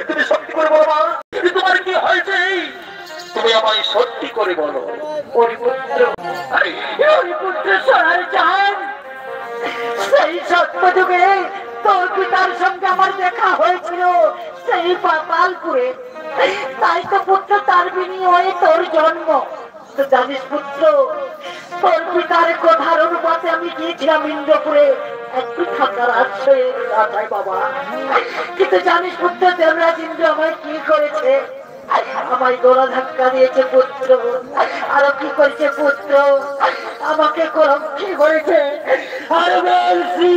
তুমি সত্যি করে বলো মা, তোমার কি হয়েছে? তুমি আমায় সত্যি করে বলো। সেই সত্যযুগে তোর পিতার সঙ্গে আমার দেখা হয়েছিল সেই পাতালপুরে। তাই তো পুত্র, তার বিনিময়ে তোর জন্ম। তো জানিস পুত্র, তোর পিতার কথার অনুপাতে আমি গিয়েছিলাম ইন্দ্রপুরে একটু থাকার আশ্রয়ে বাবা। কিন্তু জানিস পুত্র, দেবরাজ ইন্দ্র আমায় কি করেছে? আমায় গোড়া ধাক্কা দিয়েছে পুত্র। আরো কি করেছে পুত্র? আমাকে কি করেছে আর বলছি